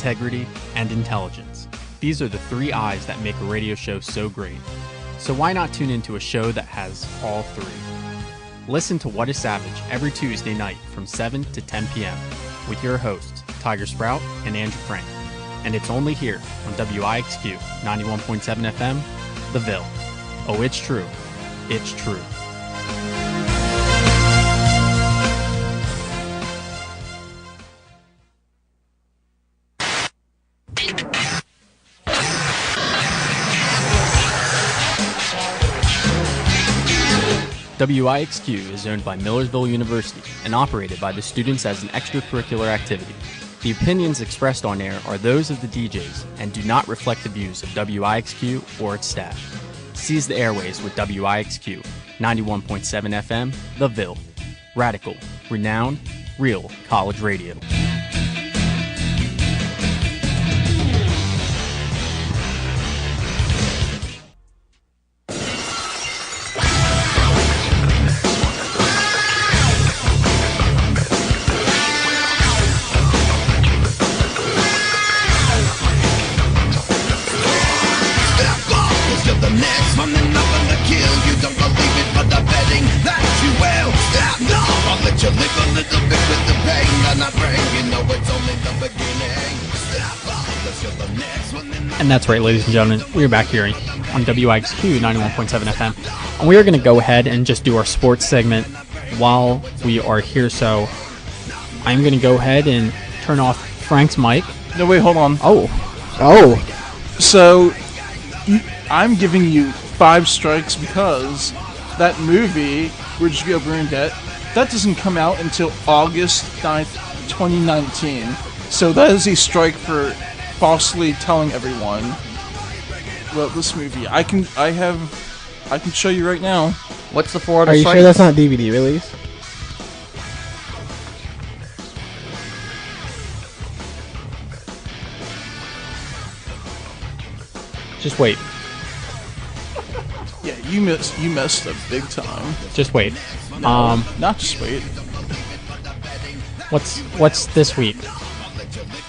integrity, and intelligence. These are the three I's that make a radio show so great. So why not tune into a show that has all three? Listen to What is Savage every Tuesday night from 7 to 10 p.m. with your hosts, Tiger Sprout and Andrew Frank. And it's only here on WIXQ 91.7 FM, The Ville. Oh, it's true. It's true. WIXQ is owned by Millersville University and operated by the students as an extracurricular activity. The opinions expressed on air are those of the DJs and do not reflect the views of WIXQ or its staff. Seize the airways with WIXQ 91.7 FM, The Ville. Radical, renowned, real college radio. And that's right, ladies and gentlemen, we're back here on WIXQ 91.7 FM. And we are going to go ahead and just do our sports segment while we are here. So I'm going to go ahead and turn off Frank's mic. No, wait, hold on. Oh. So I'm giving you 5 strikes because that movie, Where'd You Go, Bernadette, that doesn't come out until August 9th, 2019. So that is a strike for falsely telling everyone about this movie. I can show you right now. What's the 4 Are you sure that's not DVD release? Just wait. Yeah, you messed up big time. Just wait. No, not just wait. What's this week?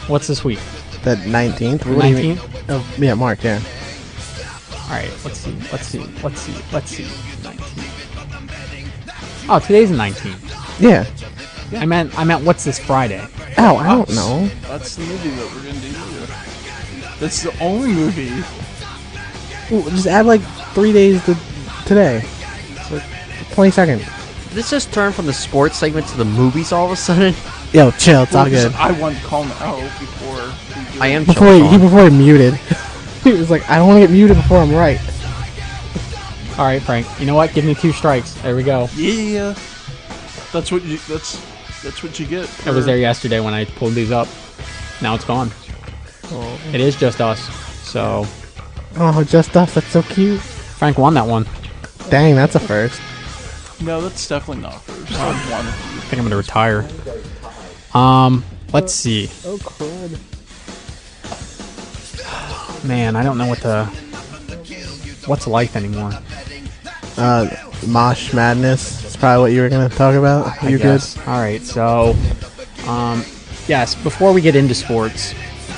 What's this week? The 19th? 19th? Oh, yeah, March, yeah. Alright, let's see. 19th. Oh, today's the 19th. Yeah. I meant what's this Friday? Ow, I don't know. That's the movie that we're gonna do here. That's the only movie. Ooh, just add like 3 days to today. So 22nd. Did this just turn from the sports segment to the movies all of a sudden? Yo, chill, it's all good. I wanted to call him out before we do I am Before he muted. He was like, I don't want to get muted before I'm right. Alright, Frank. You know what? Give me 2 strikes. There we go. Yeah. That's what you get. I was there yesterday when I pulled these up. Now it's gone. Oh. It is just us. So Oh, just us. That's so cute. Frank won that one. Dang, that's a first. No, that's definitely not first. I I think I'm gonna retire. Let's see. Oh, crud. Man, I don't know what's life anymore. Mosh Madness. That's probably what you were gonna talk about. You good? All right. So, yes. Before we get into sports,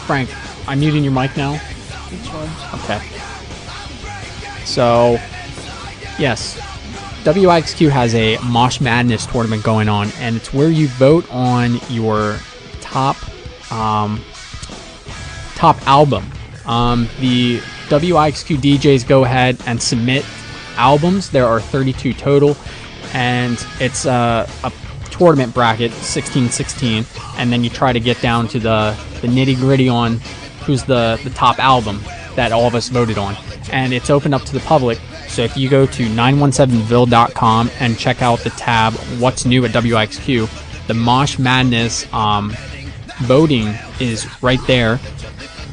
Frank, I'm muting your mic now. It's fine. Okay. So, yes, WIXQ has a Mosh Madness tournament going on, and it's where you vote on your top album. The WIXQ DJs go ahead and submit albums. There are 32 total, and it's a tournament bracket, 16-16, and then you try to get down to the nitty-gritty on who's the top album that all of us voted on. And it's open up to the public, so if you go to 917ville.com and check out the tab What's New at WIXQ, the Mosh Madness voting is right there,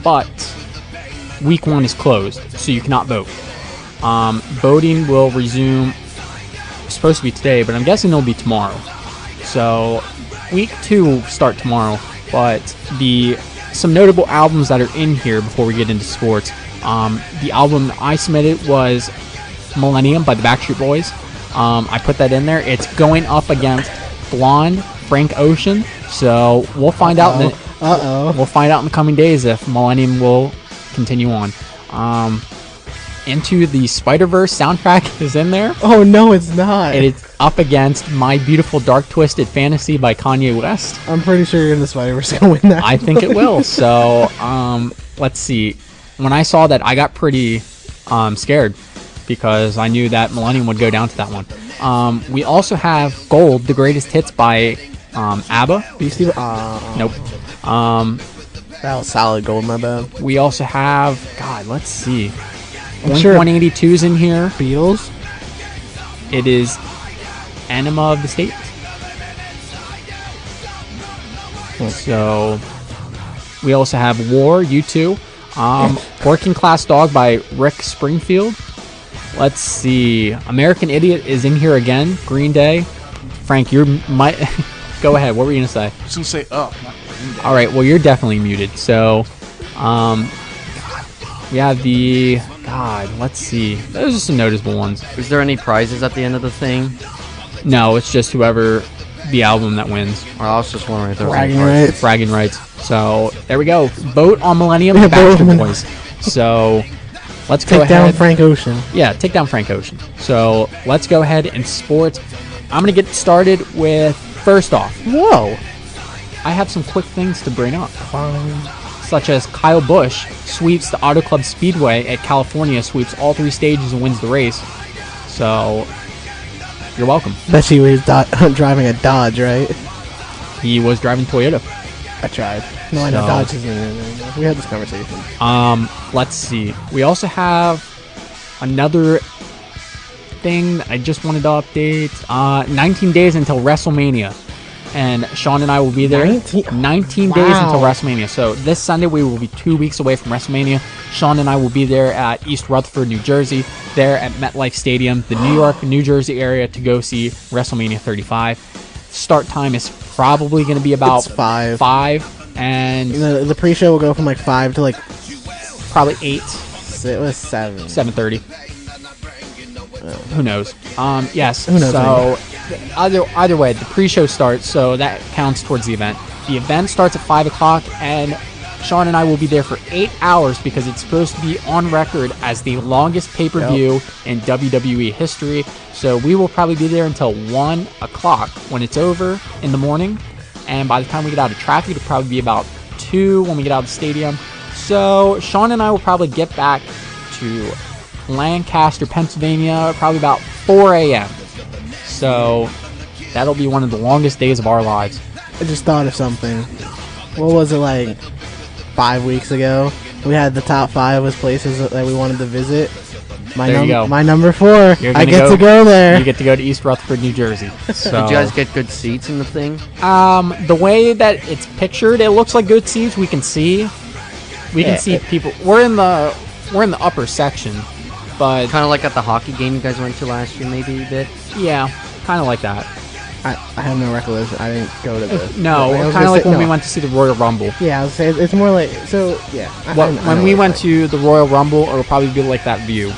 but week 1 is closed, so you cannot vote. Voting will resume, it's supposed to be today, but I'm guessing it'll be tomorrow. So week 2 will start tomorrow, but some notable albums that are in here before we get into sports. The album I submitted was Millennium by the Backstreet Boys. I put that in there. It's going up against Blonde, Frank Ocean. So we'll find out. We'll find out in the coming days if Millennium will continue on. Into the Spider-Verse soundtrack is in there. Oh no, it's not. It is up against My Beautiful Dark Twisted Fantasy by Kanye West. I'm pretty sure the Spider-Verse is gonna win that. I think it will. So, let's see. When I saw that, I got pretty scared because I knew that Millennium would go down to that one. We also have Gold, the Greatest Hits by ABBA. Beastie. Nope. That was solid gold. My bad. We also have, God, let's see. I'm sure 182's in here. Beatles. It is Enema of the State. So we also have War, U2. Working Class Dog by Rick Springfield. Let's see. American Idiot is in here again. Green Day. Frank, you might go ahead. What were you gonna say? I was gonna say not Green Day. All right. Well, you're definitely muted. So, we have the let's see. Those are some noticeable ones. Is there any prizes at the end of the thing? No, it's just whoever the album that wins. Or I was just wondering if there was any Bragging prizes. rights. Bragging rights. So there we go. Vote on Millennium Yeah, and vote on Backstreet Boys. So let's go Take down ahead. Frank Ocean. Yeah, take down Frank Ocean. So let's go ahead and sports. I'm gonna get started with first off. Whoa. I have some quick things to bring up, Fine. such as Kyle Busch sweeps the Auto Club Speedway at California, sweeps all 3 stages and wins the race. So you're welcome. Bet he was driving a Dodge, right? He was driving Toyota. I tried. No, I know So- Dodge isn't in it anymore. We had this conversation. Let's see. We also have another thing that I just wanted to update. 19 days until WrestleMania. And Sean and I will be there. 19 days Wow. until WrestleMania. So this Sunday we will be 2 weeks away from WrestleMania. Sean and I will be there at East Rutherford, New Jersey, there at MetLife Stadium, the New York, New Jersey area to go see WrestleMania 35. Start time is probably going to be about It's 5. 5 and The pre-show will go from like 5 to like probably 8. it was 7. 7:30. Who knows? Yes. Who knows So either way, the pre-show starts, so that counts towards the event. The event starts at 5 o'clock, and Sean and I will be there for 8 hours because it's supposed to be on record as the longest pay-per-view in WWE history. So we will probably be there until 1 o'clock when it's over in the morning. And by the time we get out of traffic, it'll probably be about 2 when we get out of the stadium. So Sean and I will probably get back to Lancaster, Pennsylvania, probably about 4 a.m. So that'll be one of the longest days of our lives. I just thought of something. What was it, like 5 weeks ago? We had the top 5 as places that we wanted to visit. There you go. My number 4. You're I gonna get to go there. You get to go to East Rutherford, New Jersey. So, Did you guys get good seats in the thing? the way that it's pictured, it looks like good seats. We can see Yeah, see people. We're in the upper section, but Kind of like at the hockey game you guys went to last year, maybe a bit. yeah, kind of like that. I have no recollection. I didn't go to the. No, I was kind gonna of like say- when we no. went to see the Royal Rumble. Yeah, I was saying it's more like so. Yeah. I When know we what went it's to the Royal Rumble, it'll probably be like that view.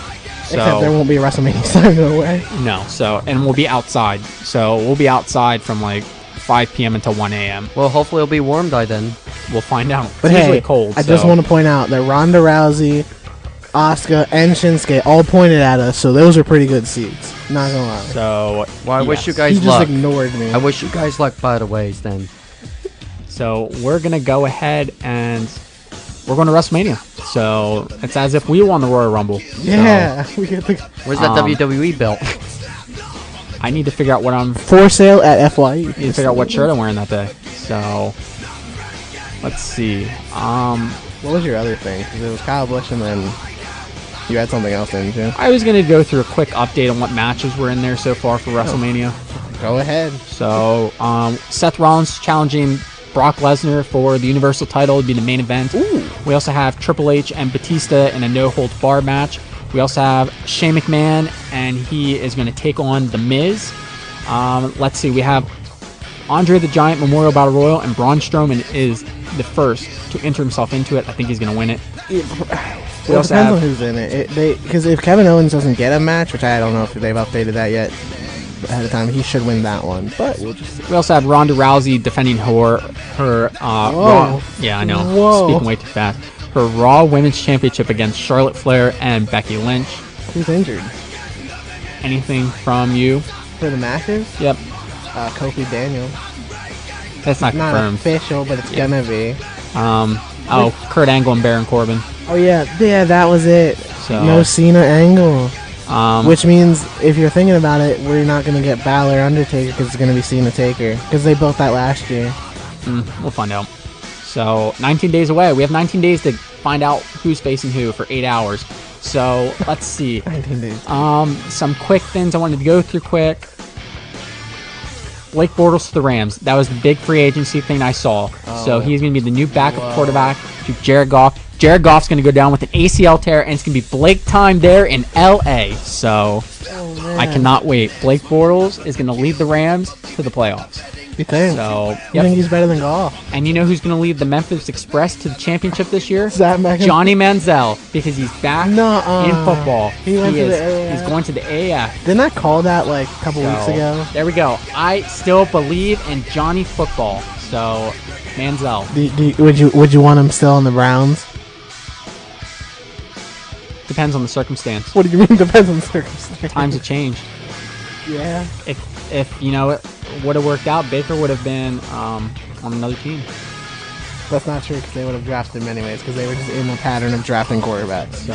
So Except there won't be a WrestleMania sign no way. no, so and we'll be outside. So we'll be outside from like 5 p.m. until 1 a.m. Well, hopefully it'll be warm by then. We'll find out. But It's hey, usually cold. I just so- want to point out that Ronda Rousey, Asuka, and Shinsuke all pointed at us, so those are pretty good seats. Not gonna lie. So Well, I wish you yes. guys He just luck. ignored me. I wish you guys luck by the ways then. So we're gonna go ahead and we're going to WrestleMania. So it's as if we won the Royal Rumble. Yeah, we get the Where's that WWE belt? So I need to figure out what I'm. for sale at FYE. Need to figure out what shirt I'm wearing that day. So let's see. What was your other thing? 'Cause it was Kyle Busch, and then you had something else, didn't you? I was gonna go through a quick update on what matches were in there so far for WrestleMania. Go ahead. So Seth Rollins challenging Brock Lesnar for the Universal title would be the main event. Ooh. We also have Triple H and Batista in a no-holds-barred match. We also have Shane McMahon, and he is going to take on The Miz. Let's see, we have Andre the Giant Memorial Battle Royal, and Braun Strowman is the first to enter himself into it. I think he's going to win it. Well, it also depends have- on who's in it. Because if Kevin Owens doesn't get a match, which I don't know if they've updated that yet, ahead of time. He should win that one, but we'll just see. We also had Ronda Rousey defending her Raw. Yeah, I know. Whoa. Speaking way too fast. Her Raw Women's Championship against Charlotte Flair and Becky Lynch. Who's injured Anything from you? for the matches? Yep. Kofi Daniels. That's not Not confirmed. official, but it's gonna be. Kurt Angle and Baron Corbin. Oh yeah, that was it. So- No Cena Angle. Um, Which means, if you're thinking about it, we're not going to get Balor Undertaker because it's going to be Cena Taker. Because they built that last year. we'll find out. So 19 days away. We have 19 days to find out who's facing who for 8 hours. So let's see. 19 days. Some quick things I wanted to go through quick. Blake Bortles to the Rams. That was the big free agency thing I saw. So he's going to be the new backup quarterback to Jared Goff. Jared Goff's going to go down with an ACL tear, and it's going to be Blake time there in LA. So I cannot wait. Blake Bortles is going to lead the Rams to the playoffs. You think? So, You yep. think he's better than Goff? And you know who's going to lead the Memphis Express to the championship this year? Zach Beckham? Johnny Manziel, because he's back Nuh-uh. in football. He went to the AAF. He's going to the AAF. Didn't I call that like a couple weeks So, ago? there we go. I still believe in Johnny football. So, Manziel. Would you want him still in the Browns? Depends on the circumstance. What do you mean? Depends on the circumstance. Times have changed. Yeah. If you know, it would have worked out, Baker would have been on another team. That's not true because they would have drafted him anyways because they were just in the pattern of drafting quarterbacks. So,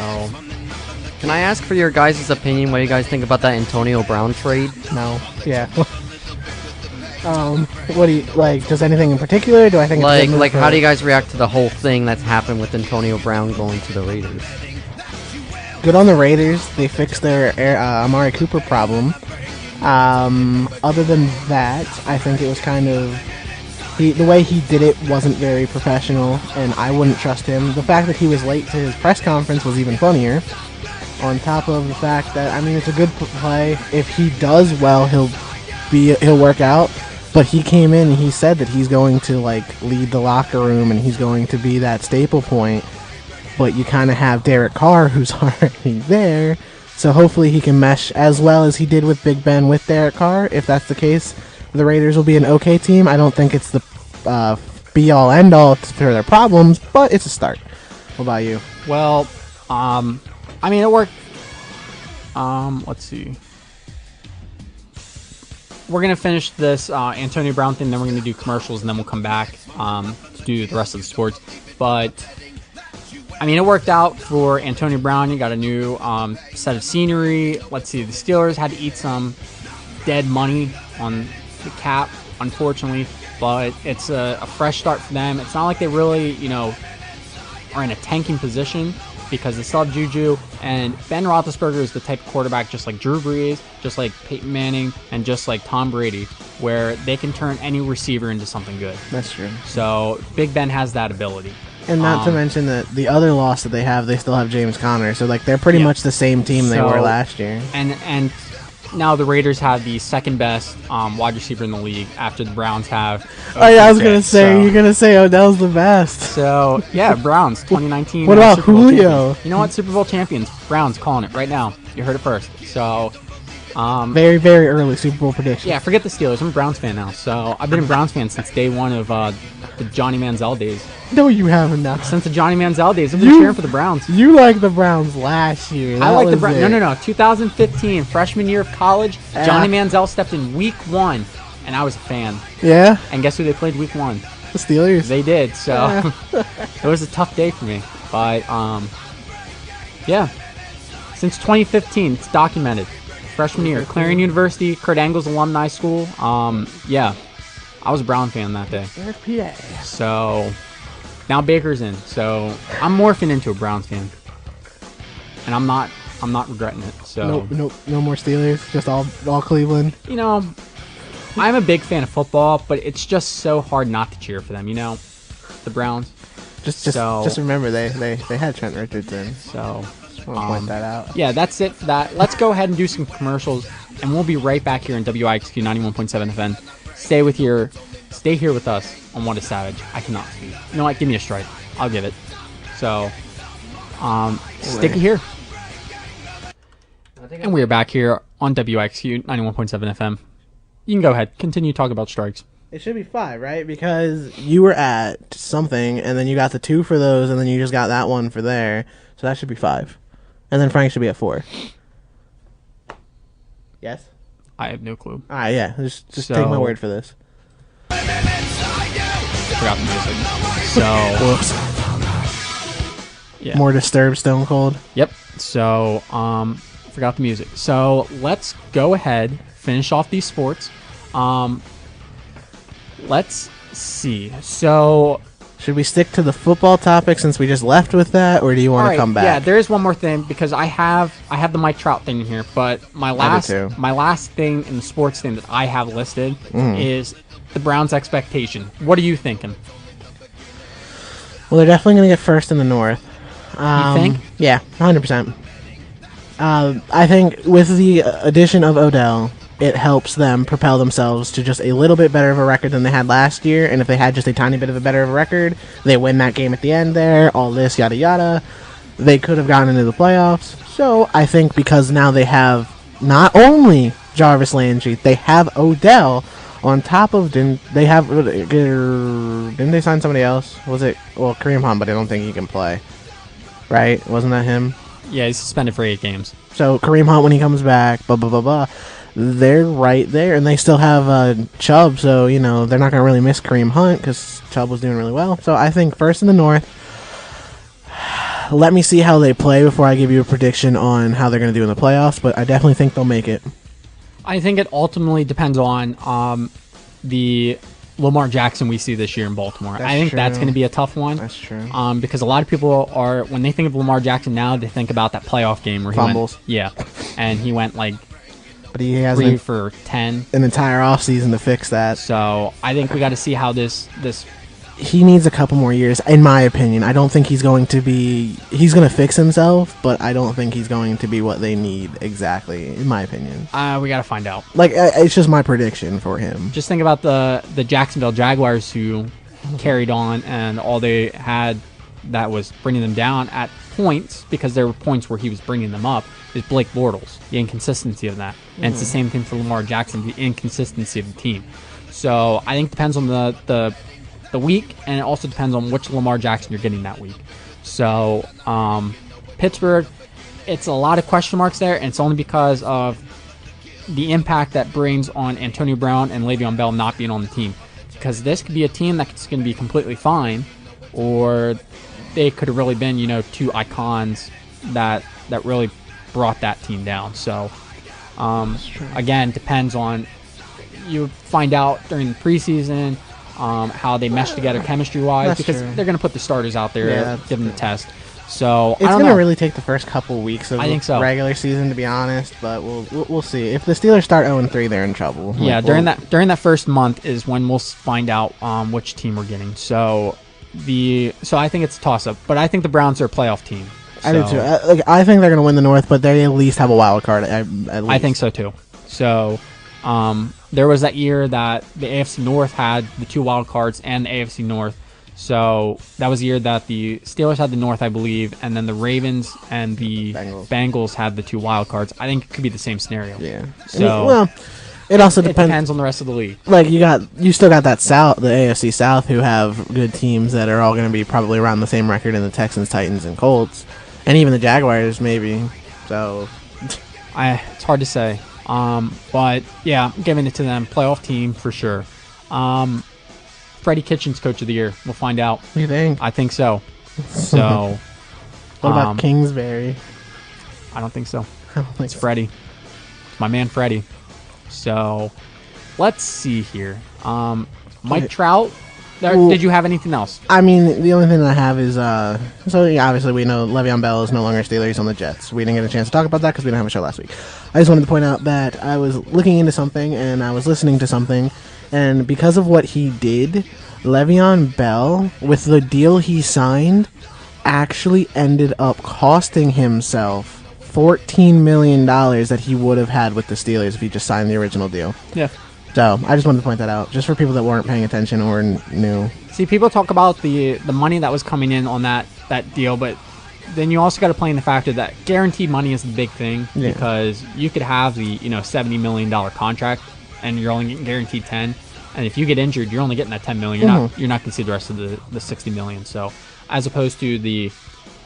Can I ask for your guys' opinion? What do you guys think about that Antonio Brown trade? No. Yeah. What do you like? Just anything in particular? Do I think it's a good move Like, for- how do you guys react to the whole thing that's happened with Antonio Brown going to the Raiders? Good on the Raiders. They fixed their Amari Cooper problem. Other than that, I think it was kind of the way he did it wasn't very professional, and I wouldn't trust him. The fact that he was late to his press conference was even funnier. On top of the fact that, I mean, it's a good play. If he does well, he'll work out. But he came in and he said that he's going to like lead the locker room and he's going to be that staple point. But you kind of have Derek Carr, who's already there. So hopefully he can mesh as well as he did with Big Ben with Derek Carr. If that's the case, the Raiders will be an okay team. I don't think it's the be-all, end-all for their problems, but it's a start. What about you? well, I mean, it worked. Let's see. We're gonna finish this Antonio Brown thing, then we're gonna do commercials, and then we'll come back to do the rest of the sports. But I mean, it worked out for Antonio Brown. He got a new set of scenery. Let's see, the Steelers had to eat some dead money on the cap, unfortunately, but it's a fresh start for them. It's not like they really, are in a tanking position because they still have Juju, and Ben Roethlisberger is the type of quarterback just like Drew Brees, just like Peyton Manning, and just like Tom Brady, where they can turn any receiver into something good. That's true. So Big Ben has that ability. And not to mention that the other loss that they have, they still have James Conner. So like they're pretty Yeah. much the same team they So- were last year. And now the Raiders have the second best wide receiver in the league after the Browns have. Oh yeah, I was gonna OBJ. say So- you're gonna say Odell's the best. So yeah, Browns 2019. What about Super Bowl Julio? champions. You know what? Super Bowl champions. Browns calling it right now. You heard it first. So Very, very early Super Bowl prediction. yeah, forget the Steelers. I'm a Browns fan now. So I've been a Browns fan since day one of the Johnny Manziel days. No, you haven't now. Since the Johnny Manziel days, I've been You- cheering for the Browns. You like the Browns last year. I That like the was Browns. it. No. 2015, freshman year of college. Johnny Manziel stepped in week 1, and I was a fan. Yeah, And guess who they played week 1? the Steelers. They did. So it was a tough day for me. But yeah, since 2015, it's documented. Freshman year, Clarion University, Kurt Angle's alumni school. Yeah, I was a Brown fan that day. RPA. So now Baker's in. So I'm morphing into a Browns fan, and I'm not regretting it. So No more Steelers. Just all Cleveland. I'm a big fan of football, but it's just so hard not to cheer for them. The Browns. Just remember they had Trent Richardson. So Just want to point that out. yeah, that's it for that. Let's go ahead and do some commercials, and we'll be right back here in WIXQ 91.7 FM. Stay here with us on What is Savage. I cannot speak. You know what? Give me a strike. I'll give it. So, stick it here. And we're back here on WXQ 91.7 FM. You can go ahead. Continue talking about strikes. It should be 5, right? Because you were at something, and then you got the 2 for those, and then you just got that one for there. So that should be 5. And then Frank should be at 4. Yes? I have no clue. All right, yeah. Just So- take my word for this. Forgot the music. So, Whoops. yeah. More Disturbed Stone Cold. Yep. So, forgot the music. So, let's go ahead, finish off these sports. Let's see. So, Should we stick to the football topic since we just left with that, or do you want to alright, come back? yeah, there is one more thing because I have the Mike Trout thing in here, but my last too. thing in the sports thing that I have listed Mm. is the Browns' expectation. What are you thinking? Well, they're definitely going to get first in the North. You think? Yeah, 100%. I think with the addition of Odell, it helps them propel themselves to just a little bit better of a record than they had last year. And if they had just a tiny bit of a better of a record, they win that game at the end there, all this, yada, yada. They could have gotten into the playoffs. So I think because now they have not only Jarvis Landry, they have Odell on top of, didn't they sign somebody else? Was it, well, Kareem Hunt, but I don't think he can play. Right? Wasn't that him? Yeah, he's suspended for 8 games. So Kareem Hunt, when he comes back, blah, blah, blah, blah, they're right there. And they still have Chubb, so, you know, they're not going to really miss Kareem Hunt because Chubb was doing really well. So I think first in the North. Let me see how they play before I give you a prediction on how they're going to do in the playoffs, but I definitely think they'll make it. I think it ultimately depends on the Lamar Jackson we see this year in Baltimore. That's I think that's true. going to be a tough one. That's true. Because a lot of people are, when they think of Lamar Jackson now, they think about that playoff game where he Fumbles. went, yeah, and he went like But he has 3 for 10. an entire offseason to fix that. So I think we got to see how this. He needs a couple more years, in my opinion. I don't think he's going to be... He's going to fix himself, but I don't think he's going to be what they need exactly, in my opinion. We got to find out. Like, it's just my prediction for him. Just think about the Jacksonville Jaguars who carried on, and all they had that was bringing them down at points, because there were points where he was bringing them up, is Blake Bortles, the inconsistency of that. And it's the same thing for Lamar Jackson, the inconsistency of the team. So I think it depends on the week, and it also depends on which Lamar Jackson you're getting that week. So Pittsburgh, it's a lot of question marks there, and it's only because of the impact that brings on Antonio Brown and Le'Veon Bell not being on the team. Because this could be a team that's going to be completely fine, or they could have really been, 2 icons that really brought that team down. So again, depends on, you find out during the preseason how they mesh together chemistry-wise, That's because true. they're going to put the starters out there, Yeah, that's give them the true. test. So It's I don't going to know. really take the first couple weeks of I think so. regular season, to be honest, but we'll see. If the Steelers start 0-3, they're in trouble. Yeah, Like, during we'll- that first month is when we'll find out which team we're getting. So I think it's a toss-up, but I think the Browns are a playoff team. I do So too. I think they're going to win the North, but they at least have a wild card. At least. I think so too. So there was that year that the AFC North had the 2 wild cards and the AFC North. So that was the year that the Steelers had the North, I believe, and then the Ravens and the Bengals had the 2 wild cards. I think it could be the same scenario. Yeah. So well, it also it depends. depends on the rest of the league. Like you still got that South, the AFC South, who have good teams that are all going to be probably around the same record in the Texans, Titans, and Colts, and even the Jaguars maybe. So It's hard to say. But yeah, I'm giving it to them. Playoff team for sure. Freddie Kitchens Coach of the Year. We'll find out. what do you think? I think so. So What about Kingsbury? I don't think so. I don't think It's Freddie. It's my man Freddie. So let's see here. Mike Trout. Well- Did you have anything else? I mean, the only thing I have is so yeah, obviously we know Le'Veon Bell is no longer Steelers on the Jets. We didn't get a chance to talk about that because we didn't have a show last week. I just wanted to point out that I was looking into something and I was listening to something, and because of what he did, Le'Veon Bell, with the deal he signed, actually ended up costing himself $14 million that he would have had with the Steelers if he just signed the original deal. Yeah. So I just wanted to point that out, just for people that weren't paying attention or knew. See, people talk about the money that was coming in on that deal, but then you also got to play in the factor that guaranteed money is the big thing, Yeah. because you could have the $70 million contract and you're only getting guaranteed 10, and if you get injured, you're only getting that 10 million. You're not going to see the rest of the 60 million. So as opposed to the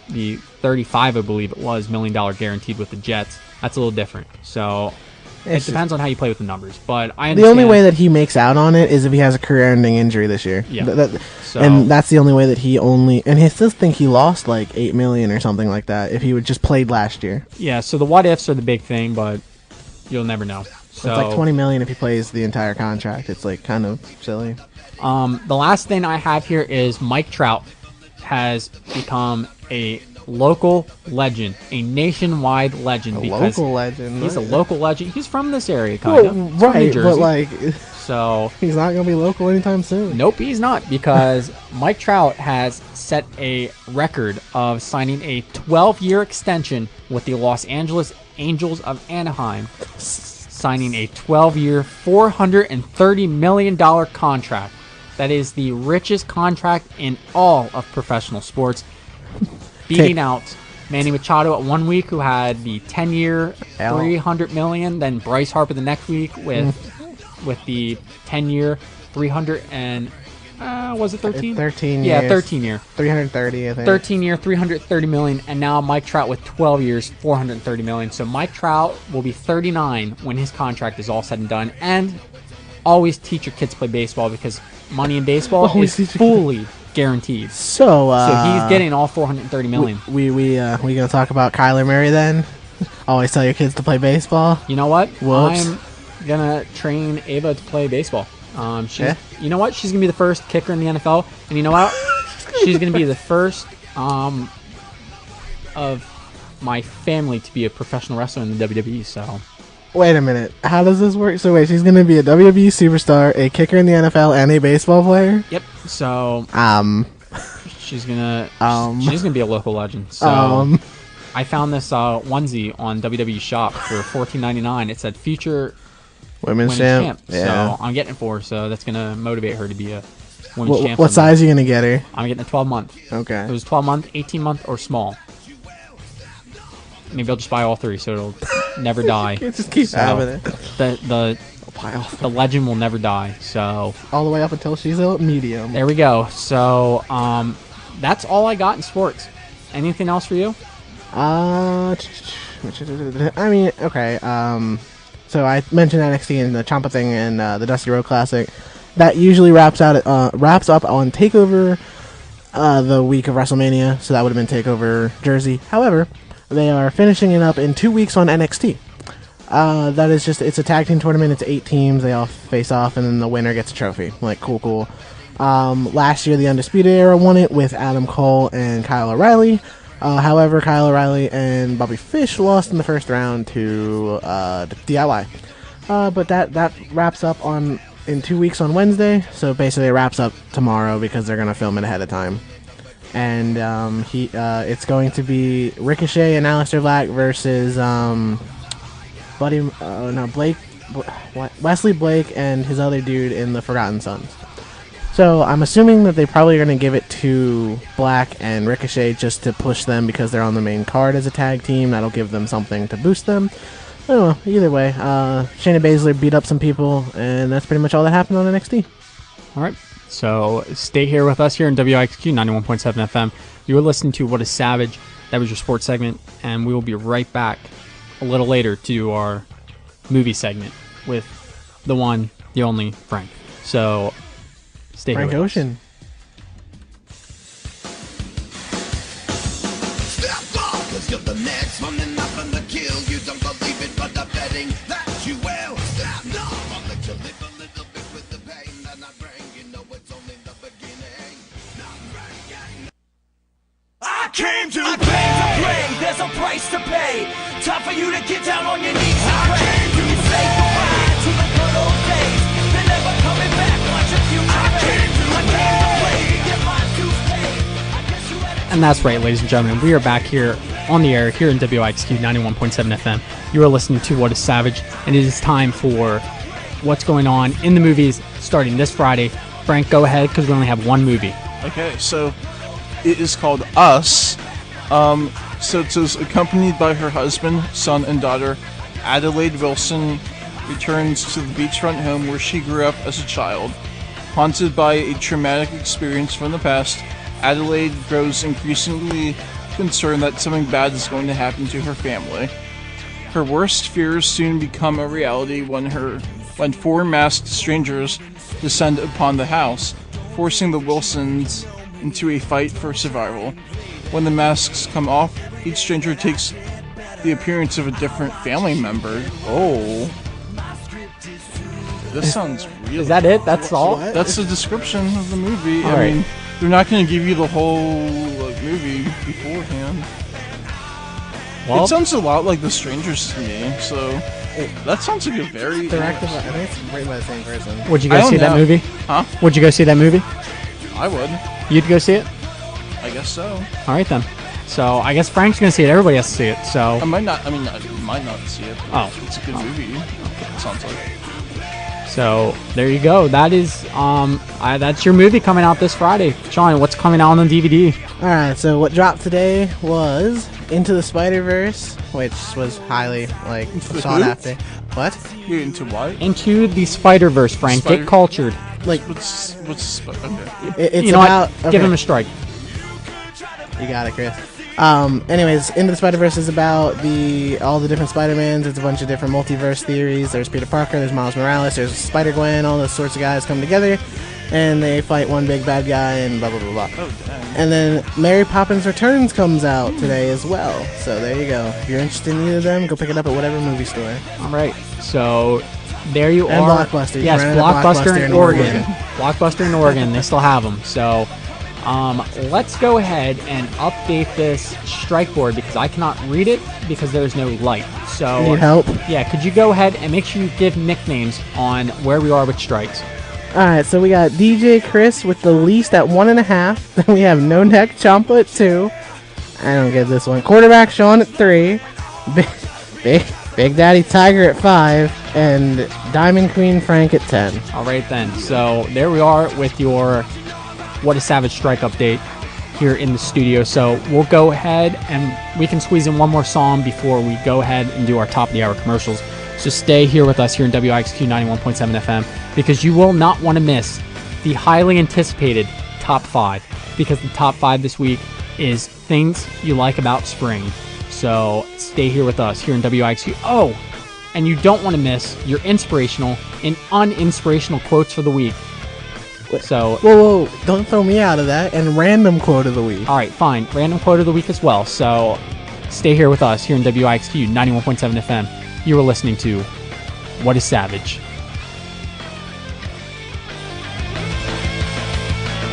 35, I believe it was, $1 million guaranteed with the Jets, that's a little different. So it depends on how you play with the numbers, but I understand. The only way that he makes out on it is if he has a career-ending injury this year. Yeah. So- and that's the only way that he only. And he still think he lost like $8 million or something like that if he would just played last year. Yeah, so the what ifs are the big thing, but you'll never know. So It's like $20 million if he plays the entire contract. It's like kind of silly. the last thing I have here is Mike Trout has become a local legend, a nationwide legend. A because local legend. He's a local legend. He's from this area, kind of. Well, He's from New right, Jersey. but like So, he's not gonna be local anytime soon. nope, he's not, because Mike Trout has set a record of signing a 12-year extension with the Los Angeles Angels of Anaheim, signing a 12-year, $430 million contract. That is the richest contract in all of professional sports, beating out Manny Machado at 1 week, who had the 10-year, $300 million. Then Bryce Harper the next week with the 10-year, 300 and was it 13? 13 Yeah, years. 13 year. 330, I think. 13 year, $330 million, and now Mike Trout with 12 years, $430 million. So Mike Trout will be 39 when his contract is all said and done. And always teach your kids to play baseball, because money in baseball Always is teach your fully guaranteed. So So he's getting all $430 million. We gonna talk about Kyler Murray then? Always tell your kids to play baseball. You know what? Whoops. I'm gonna train Ava to play baseball. She's, Yeah. You know what? She's gonna be the first kicker in the NFL, and you know what? She's gonna be the first of my family to be a professional wrestler in the WWE. So Wait a minute. How does this work? So wait, she's gonna be a WWE superstar, a kicker in the NFL, and a baseball player. yep. So she's gonna she's gonna be a local legend. So I found this onesie on WWE Shop for $14.99. It said future Women's women's champ. champ. Yeah. So I'm getting it for her. So that's gonna motivate her to be a women's champ. What size are you gonna get her? I'm getting a 12-month. Okay. It was 12-month, 18-month, or small. Maybe I'll just buy all three, so it'll never die. Just keep So, having it. The legend will never die. So All the way up until she's a medium. there we go. So that's all I got in sports. Anything else for you? I mean, okay. So I mentioned NXT and the Ciampa thing and the Dusty Road Classic. That usually wraps up on Takeover the week of WrestleMania. So that would have been Takeover Jersey. However, they are finishing it up in 2 weeks on NXT. That is it's a tag team tournament. It's 8 teams. They all face off, and then the winner gets a trophy. Like, cool. Last year, the Undisputed Era won it with Adam Cole and Kyle O'Reilly. However, Kyle O'Reilly and Bobby Fish lost in the first round to DIY. But that wraps up in 2 weeks on Wednesday. So basically, it wraps up tomorrow because they're gonna film it ahead of time. And it's going to be Ricochet and Aleister Black versus Wesley Blake and his other dude in the Forgotten Sons. So I'm assuming that they probably are going to give it to Black and Ricochet just to push them because they're on the main card as a tag team. That'll give them something to boost them. I don't know. Either way, Shayna Baszler beat up some people, and that's pretty much all that happened on NXT. All right. So stay here with us here in WIXQ 91.7 FM. You are listening to What is Savage. That was your sports segment, and we will be right back a little later to do our movie segment with the one, the only Frank. So stay Frank here with us. Ocean. Step up, 'cause you're the next one, and nothing to kill. You don't believe it, but I'm betting that you will. Step up, I'll let you live a little bit with the pain that I bring. You know it's only the beginning, not breaking. I came to play. There's a price to pay. Time for you to get down on your knees and pray. You say goodbye to the good old days. They're never coming back. Watch your future fade. I came to play. Get my dues paid. I guess you had a And that's right, ladies and gentlemen. We are back here on the air here in WIXQ 91.7 FM. You are listening to What is Savage, and it is time for what's going on in the movies starting this Friday. Frank, go ahead, because we only have one movie. Okay, so it is called Us, So it says, accompanied by her husband, son, and daughter, Adelaide Wilson returns to the beachfront home where she grew up as a child. Haunted by a traumatic experience from the past, Adelaide grows increasingly concerned that something bad is going to happen to her family. Her worst fears soon become a reality when four masked strangers descend upon the house, forcing the Wilsons into a fight for survival. When the masks come off, each stranger takes the appearance of a different family member. Oh. This sounds real. Is that it? That's all? That's the description of the movie. All I right. mean, they're not going to give you the whole movie beforehand. Well, It sounds a lot like The Strangers to me, so that sounds like a very... Directed by, I think it's written by the same person. would you I go don't see that know. movie? Huh? Would you go see that movie? I would. You'd go see it? I guess so. All right, then. So I guess Frank's going to see it. Everybody has to see it. So, I might not see it. But Oh. it's a good movie. It sounds like. so there you go. That is, that's your movie coming out this Friday. Sean, what's coming out on the DVD? Alright, so what dropped today was Into the Spider-Verse, which was highly, the sought who? after. What? You're into what? Into the Spider-Verse, Frank. Spider- Get cultured. Like, What's okay. it's You know about... what? Give him a strike. You got it, Chris. Anyways, Into the Spider-Verse is about all the different Spider-Mans. It's a bunch of different multiverse theories. There's Peter Parker, there's Miles Morales, there's Spider-Gwen, all those sorts of guys come together, and they fight one big bad guy, and blah, blah, blah, blah. Oh, dang. And then Mary Poppins Returns comes out today as well. So there you go. If you're interested in either of them, go pick it up at whatever movie store. All right. So there you And are. Blockbuster. You Yes, can rent it at Blockbuster in Blockbuster Oregon. Blockbuster in Oregon. They still have them. So let's go ahead and update this strike board because I cannot read it because there's no light. So Need help? yeah, could you go ahead and make sure you give nicknames on where we are with strikes? Alright, so we got DJ Chris with the least at 1.5. Then we have No Neck Champa at 2. I don't get this one. Quarterback Sean at 3. Big Daddy Tiger at 5. And Diamond Queen Frank at 10. All right then. So there we are with your What a Savage Strike update here in the studio. So we'll go ahead and we can squeeze in one more song before we go ahead and do our top of the hour commercials. So stay here with us here in WIXQ 91.7 FM because you will not want to miss the highly anticipated top 5 because the top 5 this week is things you like about spring. So stay here with us here in WIXQ. Oh, and you don't want to miss your inspirational and uninspirational quotes for the week. So, Whoa, don't throw me out of that. And random quote of the week. all right, fine. Random quote of the week as well. So stay here with us here in WIXQ 91.7 FM. You are listening to What is Savage?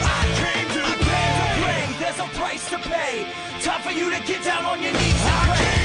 I came to play. There's a price to pay. Time for you to get down on your knees and pray.